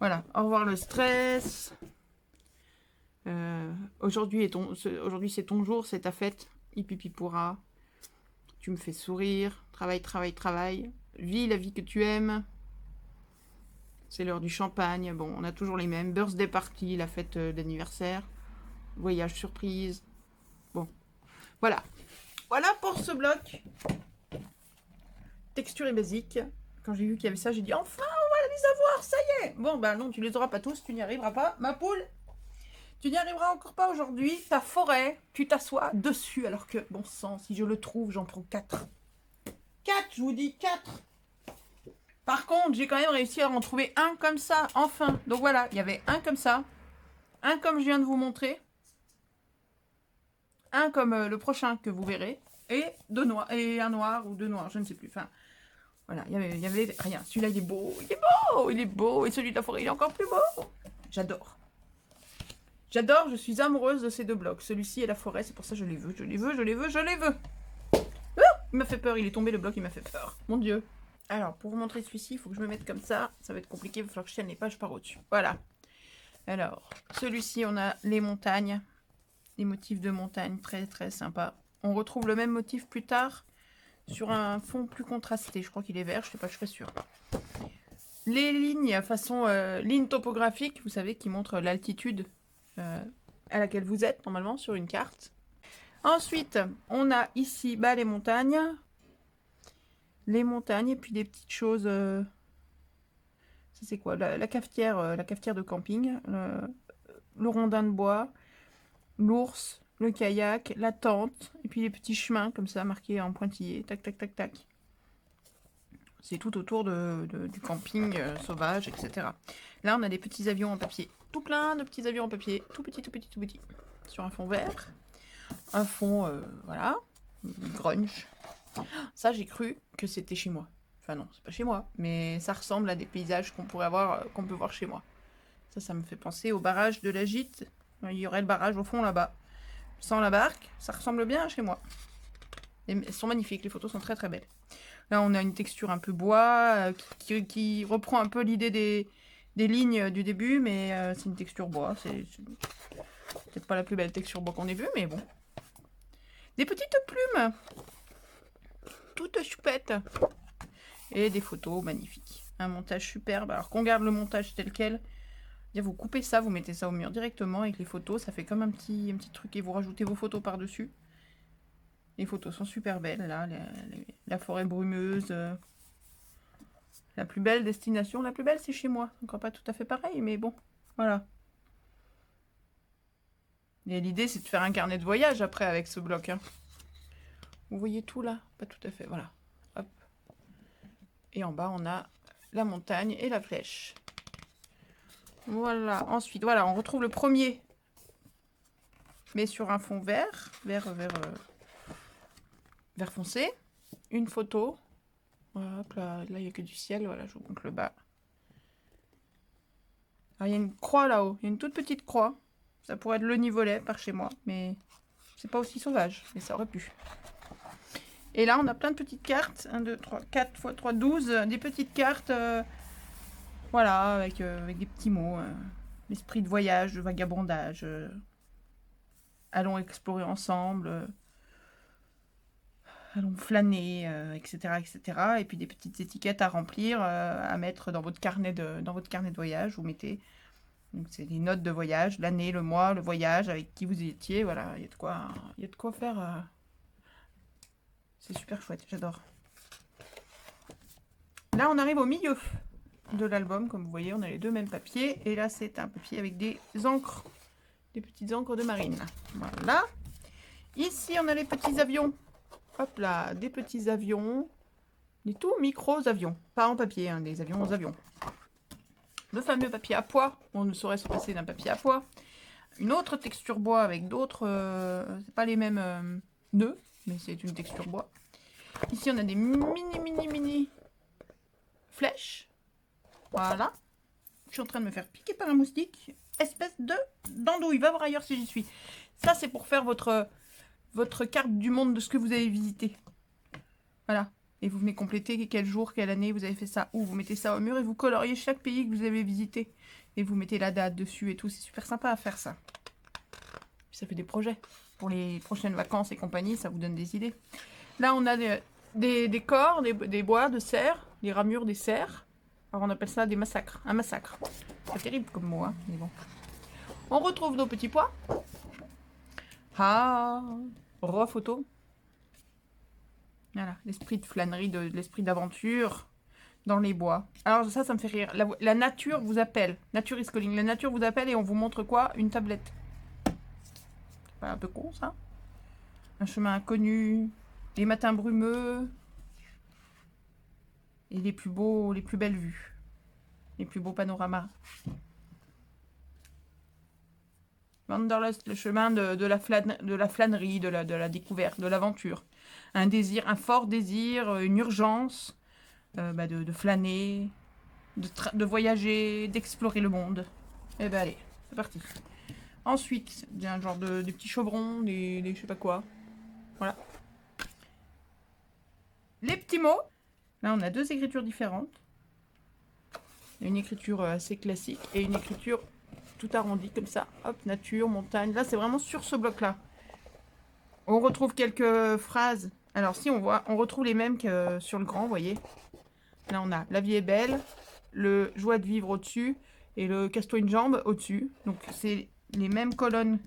Voilà. Au revoir le stress. Aujourd'hui, c'est ton jour. C'est ta fête. Hippie pourra. Tu me fais sourire. Travaille, travaille, travaille. Vis la vie que tu aimes. C'est l'heure du champagne. Bon, on a toujours les mêmes. Birthday party, la fête d'anniversaire. Voyage surprise. Bon. Voilà. Voilà pour ce bloc. Texture et basique. Quand j'ai vu qu'il y avait ça, j'ai dit enfin, on va les avoir, ça y est. Bon, bah non, tu les auras pas tous, tu n'y arriveras pas. Ma poule, tu n'y arriveras encore pas aujourd'hui. Ta forêt, tu t'assois dessus. Alors que, bon sang, si je le trouve, j'en prends 4. 4, je vous dis 4. Par contre, j'ai quand même réussi à en trouver un comme ça, enfin. Donc voilà, il y avait un comme ça. Un comme je viens de vous montrer. Un comme le prochain que vous verrez. Et un noir ou 2 noirs, je ne sais plus. Enfin, Voilà, il y avait rien. Celui-là, il est beau, il est beau, il est beau. Et celui de la forêt, il est encore plus beau. J'adore. J'adore, je suis amoureuse de ces deux blocs. Celui-ci et la forêt, c'est pour ça que je les veux, je les veux, je les veux, je les veux. Il m'a fait peur, il est tombé le bloc, il m'a fait peur. Mon Dieu. Alors, pour vous montrer celui-ci, il faut que je me mette comme ça. Ça va être compliqué, il va falloir que je tienne les pages par au-dessus. Voilà. Alors, celui-ci, on a les montagnes. Les motifs de montagne, très très sympa. On retrouve le même motif plus tard sur un fond plus contrasté. Je crois qu'il est vert, je sais pas, je suis pas sûre. Les lignes, façon ligne topographique, vous savez, qui montrent l'altitude à laquelle vous êtes normalement sur une carte. Ensuite, on a ici les montagnes. Les montagnes et puis des petites choses. Ça c'est quoi, la cafetière de camping, le rondin de bois, l'ours, le kayak, la tente, et puis les petits chemins comme ça marqués en pointillés. Tac, tac, tac, tac. C'est tout autour du camping sauvage, etc. Là, on a des petits avions en papier. Tout plein de petits avions en papier. Tout petits, tout petits, tout petits. Sur un fond vert. Un fond, voilà, grunge. Ça, j'ai cru que c'était chez moi. Enfin non, c'est pas chez moi, mais ça ressemble à des paysages qu'on pourrait avoir, qu'on peut voir chez moi. Ça me fait penser au barrage de la Gite. Il y aurait le barrage au fond là-bas. Sans la barque, ça ressemble bien à chez moi. Et elles sont magnifiques, les photos sont très très belles. Là, on a une texture un peu bois, qui reprend un peu l'idée des lignes du début, mais c'est une texture bois. C'est peut-être pas la plus belle texture bois qu'on ait vue, mais bon. Des petites plumes, toutes choupettes. Et des photos magnifiques. Un montage superbe. Alors qu'on garde le montage tel quel. Vous coupez ça, vous mettez ça au mur directement avec les photos. Ça fait comme un petit truc et vous rajoutez vos photos par-dessus. Les photos sont super belles, là. La forêt brumeuse. La plus belle destination. La plus belle, c'est chez moi. Encore pas tout à fait pareil, mais bon. Voilà. Et l'idée, c'est de faire un carnet de voyage après avec ce bloc. Hein. Vous voyez tout là? Pas tout à fait, voilà. Hop. Et en bas, on a la montagne et la flèche. Voilà. Ensuite, voilà, on retrouve le premier. Mais sur un fond vert. Vert foncé. Une photo. Voilà, hop, là, il n'y a que du ciel. Voilà, je vous montre le bas. Alors, il y a une croix là-haut. Il y a une toute petite croix. Ça pourrait être le Nivolet par chez moi. Mais c'est pas aussi sauvage. Mais ça aurait pu. Et là, on a plein de petites cartes. 1, 2, 3, 4 x 3, 12. Des petites cartes. Voilà, avec des petits mots. L'esprit de voyage, de vagabondage. Allons explorer ensemble. Allons flâner, etc., etc. Et puis des petites étiquettes à remplir, à mettre dans votre carnet de voyage. Vous mettez, donc c'est des notes de voyage, l'année, le mois, le voyage, avec qui vous étiez. Voilà, il y a de quoi faire. C'est super chouette, j'adore. Là, on arrive au milieu de l'album. Comme vous voyez, on a les deux mêmes papiers. Et là, c'est un papier avec des encres, des petites encres de marine. Voilà. Ici, on a les petits avions. Hop là, des petits avions. Des tout micros avions. Pas en papier, hein, des avions aux avions. Le fameux papier à pois. On ne saurait se passer d'un papier à pois. Une autre texture bois avec d'autres... c'est pas les mêmes nœuds, mais c'est une texture bois. Ici, on a des mini flèches. Voilà. Je suis en train de me faire piquer par un moustique. Espèce d'andouille. Va voir ailleurs si j'y suis. Ça, c'est pour faire votre carte du monde de ce que vous avez visité. Voilà. Et vous venez compléter quel jour, quelle année vous avez fait ça. Ou vous mettez ça au mur et vous coloriez chaque pays que vous avez visité. Et vous mettez la date dessus et tout. C'est super sympa à faire ça. Puis ça fait des projets. Pour les prochaines vacances et compagnie, ça vous donne des idées. Là, on a des corps, des bois de cerfs, les ramures des cerfs. Alors on appelle ça des massacres. Un massacre. C'est terrible comme mot, hein, mais bon. On retrouve nos petits pois. Ah, photo. Voilà, l'esprit de flânerie, l'esprit d'aventure dans les bois. Alors ça me fait rire. La nature vous appelle. Nature is calling. La nature vous appelle et on vous montre quoi? Une tablette. C'est pas un peu con ça? Un chemin inconnu. Les matins brumeux. Et les plus belles vues. Les plus beaux panoramas. Wanderlust, le chemin de la flânerie, de la découverte, de l'aventure. Un désir, un fort désir, une urgence, de flâner, de voyager, d'explorer le monde. Et ben allez, c'est parti. Ensuite, il y a un genre de petits chevrons, des je sais pas quoi. Voilà. Les petits mots. Là, on a deux écritures différentes. Une écriture assez classique et une écriture tout arrondie comme ça. Hop, nature, montagne. Là, c'est vraiment sur ce bloc-là. On retrouve quelques phrases. Alors, si on voit, on retrouve les mêmes que sur le grand, vous voyez. Là, on a la vie est belle, le joie de vivre au-dessus et le casse-toi une jambe au-dessus. Donc, c'est les mêmes colonnes.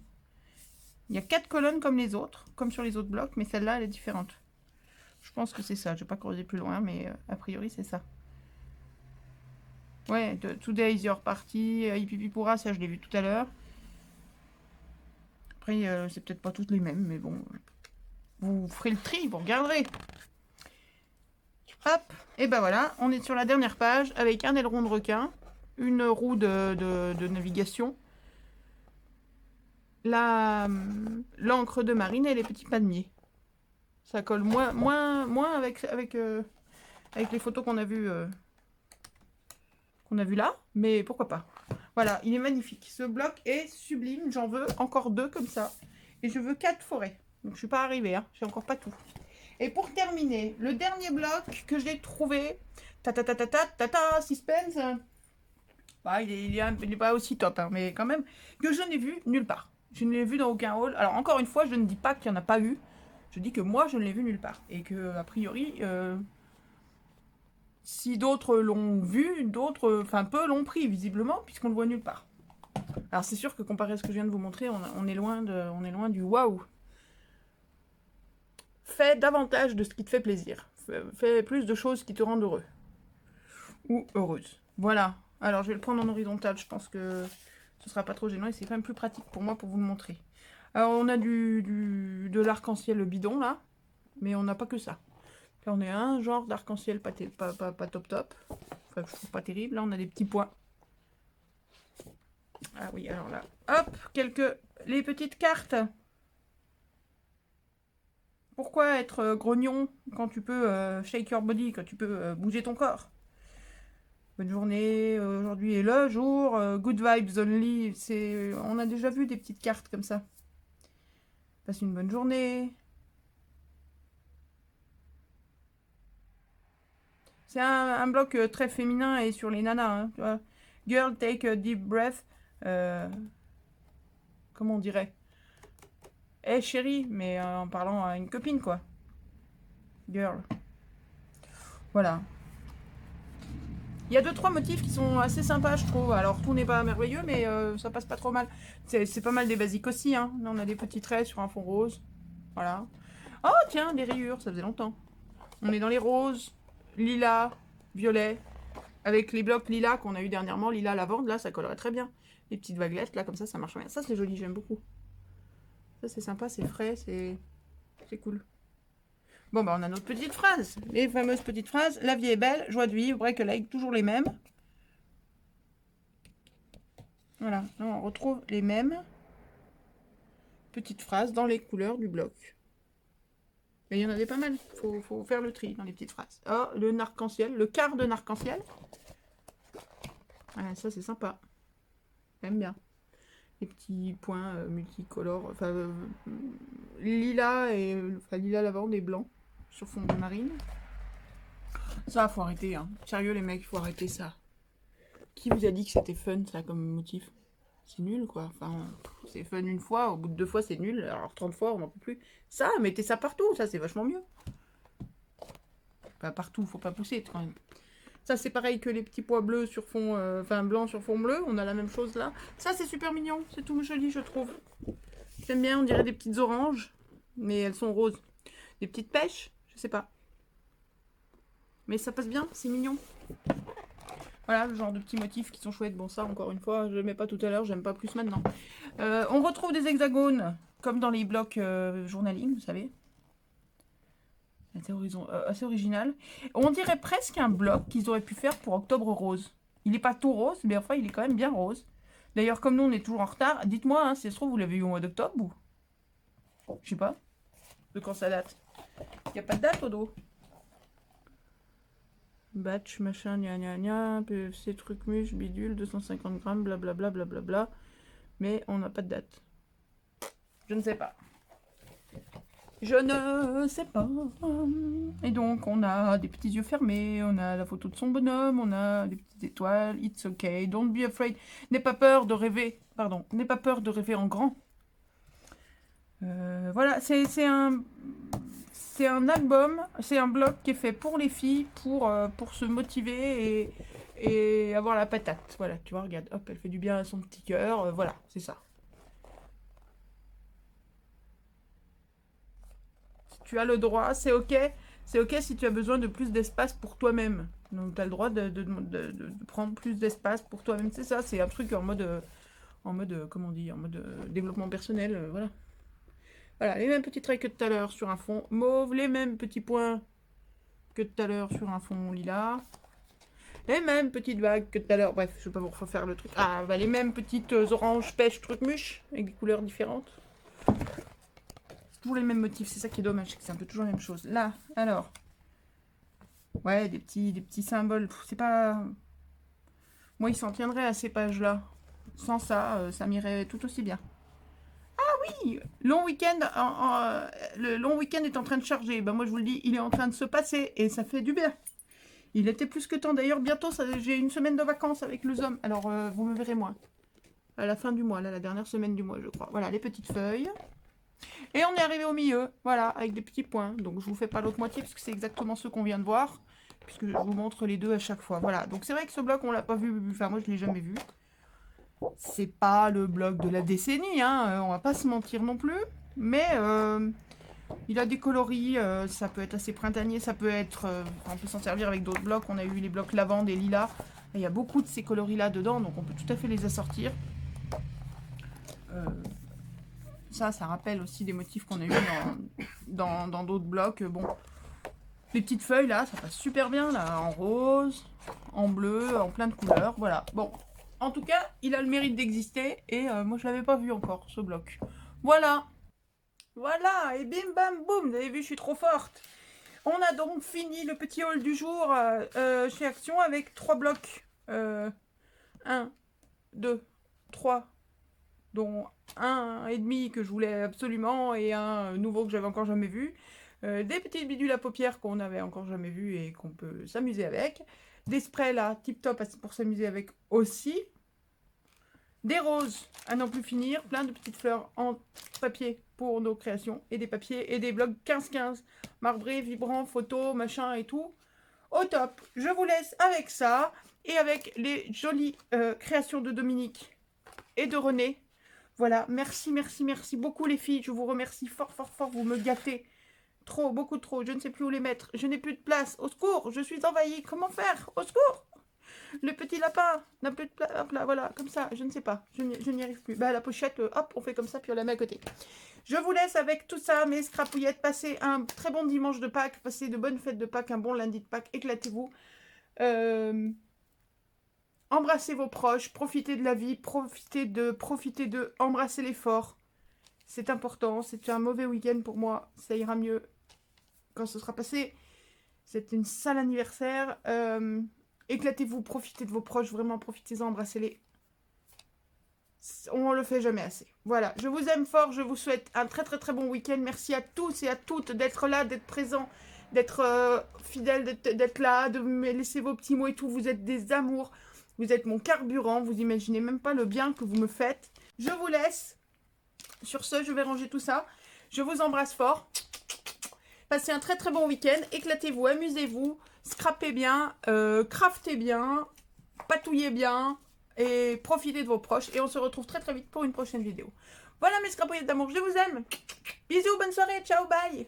Il y a 4 colonnes comme les autres, comme sur les autres blocs, mais celle-là, elle est différente. Je pense que c'est ça. Je ne vais pas creuser plus loin, mais a priori, c'est ça. Ouais, Today is your party, Hippipipura, ça je l'ai vu tout à l'heure. Après, c'est peut-être pas toutes les mêmes, mais bon. Vous ferez le tri, vous regarderez. Hop, et ben voilà, on est sur la dernière page avec un aileron de requin, une roue de navigation, l'encre de marine et les petits palmiers. Ça colle moins avec les photos qu'on a vues là, mais pourquoi pas. Voilà, il est magnifique. Ce bloc est sublime, j'en veux encore 2 comme ça. Et je veux 4 forêts. Donc je suis pas arrivée, hein. J'ai encore pas tout. Et pour terminer, le dernier bloc que j'ai trouvé, suspense. Bah, il est pas aussi top, hein, mais quand même, que je n'ai vu nulle part. Je ne l'ai vu dans aucun hall. Alors encore une fois, je ne dis pas qu'il n'y en a pas eu. Je dis que moi, je ne l'ai vu nulle part. Et que, a priori, si d'autres l'ont vu, d'autres, enfin peu l'ont pris, visiblement, puisqu'on le voit nulle part. Alors c'est sûr que comparé à ce que je viens de vous montrer, on est loin du waouh. Fais davantage de ce qui te fait plaisir. Fais plus de choses qui te rendent heureux. Ou heureuse. Voilà. Alors je vais le prendre en horizontal, je pense que ce sera pas trop gênant et c'est quand même plus pratique pour moi pour vous le montrer. Alors on a de l'arc-en-ciel bidon là, mais on n'a pas que ça. Là on a un genre d'arc-en-ciel pas top top. Enfin je trouve pas terrible. Là on a des petits points. Ah oui, alors là, hop, les petites cartes. Pourquoi être grognon quand tu peux shake your body, quand tu peux bouger ton corps? Bonne journée, aujourd'hui est le jour, good vibes only. On a déjà vu des petites cartes comme ça. Passe une bonne journée. C'est un bloc très féminin et sur les nanas. Hein, tu vois. Girl, take a deep breath. Comment on dirait? Eh chérie, mais en parlant à une copine quoi. Girl. Voilà. Il y a 2-3 motifs qui sont assez sympas, je trouve. Alors, tout n'est pas merveilleux, mais ça passe pas trop mal. C'est pas mal des basiques aussi. Hein. Là, on a des petits traits sur un fond rose. Voilà. Oh, tiens, des rayures, ça faisait longtemps. On est dans les roses, lilas, violets. Avec les blocs lilas qu'on a eu dernièrement, lilas, lavande, là, ça collerait très bien. Les petites vaguelettes, là, comme ça marche bien. Ça, c'est joli, j'aime beaucoup. Ça, c'est sympa, c'est frais, c'est cool. Bon, bah, on a notre petite phrase. Les fameuses petites phrases. La vie est belle, joie de vivre, break a leg, toujours les mêmes. Voilà, là, on retrouve les mêmes petites phrases dans les couleurs du bloc. Mais il y en avait pas mal. Faut faire le tri dans les petites phrases. Oh, le arc-en-ciel, le quart de arc-en-ciel. Voilà, ça, c'est sympa. J'aime bien. Les petits points multicolores. Enfin, lilas et lilas lavande et blanc sur fond de marine. Ça, faut arrêter. Hein. Sérieux, les mecs, faut arrêter ça. Qui vous a dit que c'était fun, ça, comme motif? C'est nul, quoi. Enfin, c'est fun une fois, au bout de 2 fois, c'est nul. Alors, 30 fois, on n'en peut plus. Ça, mettez ça partout. Ça, c'est vachement mieux. Pas partout, faut pas pousser, quand même. Ça, c'est pareil que les petits pois bleus sur fond... blanc sur fond bleu. On a la même chose, là. Ça, c'est super mignon. C'est tout joli, je trouve. J'aime bien, on dirait des petites oranges. Mais elles sont roses. Des petites pêches, je sais pas. Mais ça passe bien, c'est mignon. Voilà, le genre de petits motifs qui sont chouettes. Bon, ça, encore une fois, je ne l'aimais pas tout à l'heure, j'aime pas plus maintenant. On retrouve des hexagones, comme dans les blocs journaling, vous savez. Assez original. On dirait presque un bloc qu'ils auraient pu faire pour Octobre Rose. Il n'est pas tout rose, mais enfin, il est quand même bien rose. D'ailleurs, comme nous, on est toujours en retard, dites-moi, hein, si ça se trouve, vous l'avez eu au mois d'octobre ou... Je sais pas. De quand ça date. Il n'y a pas de date au dos. Batch, machin, gna gna gna, PFC, truc muche, bidule, 250 grammes, blablabla, blablabla. Mais on n'a pas de date. Je ne sais pas. Je ne sais pas. Et donc, on a des petits yeux fermés, on a la photo de son bonhomme, on a des petites étoiles. It's okay, don't be afraid. N'aie pas peur de rêver. Pardon, n'aie pas peur de rêver en grand. Voilà, c'est un album, c'est un blog qui est fait pour les filles, pour se motiver et avoir la patate. Voilà, tu vois, regarde, hop, elle fait du bien à son petit cœur. Voilà, c'est ça. Tu as le droit, c'est ok. C'est ok si tu as besoin de plus d'espace pour toi-même. Donc tu as le droit de prendre plus d'espace pour toi-même. C'est ça, c'est un truc en mode, comment on dit, en mode développement personnel. Voilà. Voilà, les mêmes petits traits que tout à l'heure sur un fond mauve, les mêmes petits points que tout à l'heure sur un fond lilas. Les mêmes petites vagues que tout à l'heure. Bref, je ne vais pas vous refaire le truc. Ah, bah, les mêmes petites oranges, pêche, truc muche, avec des couleurs différentes. Toujours les mêmes motifs, c'est ça qui est dommage, c'est un peu toujours la même chose. Là, alors, ouais, des petits symboles, c'est pas... Moi, il s'en tiendrait à ces pages-là. Sans ça, ça m'irait tout aussi bien. Ah oui, long week-end, le long week-end est en train de charger. Ben moi, je vous le dis, il est en train de se passer et ça fait du bien. Il était plus que temps. D'ailleurs, bientôt, j'ai une semaine de vacances avec le ZOM. Alors, vous me verrez moins. À la fin du mois, là, la dernière semaine du mois, je crois. Voilà, les petites feuilles. Et on est arrivé au milieu, voilà, avec des petits points. Donc je vous fais pas l'autre moitié, puisque c'est exactement ce qu'on vient de voir. Puisque je vous montre les deux à chaque fois. Voilà, donc c'est vrai que ce bloc, on l'a pas vu, enfin moi je l'ai jamais vu. C'est pas le bloc de la décennie, hein, on va pas se mentir non plus. Mais il a des coloris, ça peut être assez printanier, ça peut être... on peut s'en servir avec d'autres blocs, on a eu les blocs lavande et lilas. Et il y a beaucoup de ces coloris-là dedans, donc on peut tout à fait les assortir. Ça rappelle aussi des motifs qu'on a eu dans d'autres blocs. Bon, les petites feuilles là, ça passe super bien là, en rose, en bleu, en plein de couleurs. Voilà. Bon, en tout cas, il a le mérite d'exister et moi je l'avais pas vu encore ce bloc. Voilà, voilà et bim bam boum. Vous avez vu, je suis trop forte. On a donc fini le petit haul du jour chez Action avec 3 blocs. 1, 2, 3. Dont un et demi que je voulais absolument et un nouveau que j'avais encore jamais vu. Des petites bidules à paupières qu'on n'avait encore jamais vu et qu'on peut s'amuser avec. Des sprays là, tip top pour s'amuser avec aussi. Des roses à n'en plus finir. Plein de petites fleurs en papier pour nos créations. Et des papiers et des blocs 15-15. Marbrés, vibrants, photos, machin et tout. Au top. Je vous laisse avec ça. Et avec les jolies créations de Dominique et de René. Voilà, merci, merci, merci beaucoup les filles. Je vous remercie fort, fort, fort. Vous me gâtez. Trop, beaucoup trop. Je ne sais plus où les mettre. Je n'ai plus de place. Au secours, je suis envahie. Comment faire? Au secours. Le petit lapin n'a plus de place. Hop là, voilà, comme ça. Je ne sais pas. Je n'y arrive plus. Bah, la pochette, hop, on fait comme ça, puis on la met à côté. Je vous laisse avec tout ça, mes scrapouillettes. Passez un très bon dimanche de Pâques. Passez de bonnes fêtes de Pâques, un bon lundi de Pâques. Éclatez-vous. Embrassez vos proches, profitez de la vie, profitez d'eux, embrassez-les fort. C'est important, c'est un mauvais week-end pour moi, ça ira mieux quand ce sera passé. C'est une sale anniversaire. Éclatez-vous, profitez de vos proches, vraiment profitez-en, embrassez-les. On ne le fait jamais assez. Voilà, je vous aime fort, je vous souhaite un très très très bon week-end. Merci à tous et à toutes d'être là, d'être présents, d'être fidèles, d'être là, de me laisser vos petits mots et tout. Vous êtes des amours. Vous êtes mon carburant, vous imaginez même pas le bien que vous me faites. Je vous laisse. Sur ce, je vais ranger tout ça. Je vous embrasse fort. Passez un très très bon week-end. Éclatez-vous, amusez-vous, scrapez bien, craftez bien, patouillez bien et profitez de vos proches. Et on se retrouve très très vite pour une prochaine vidéo. Voilà mes scrapouillettes d'amour, je vous aime. Bisous, bonne soirée, ciao, bye.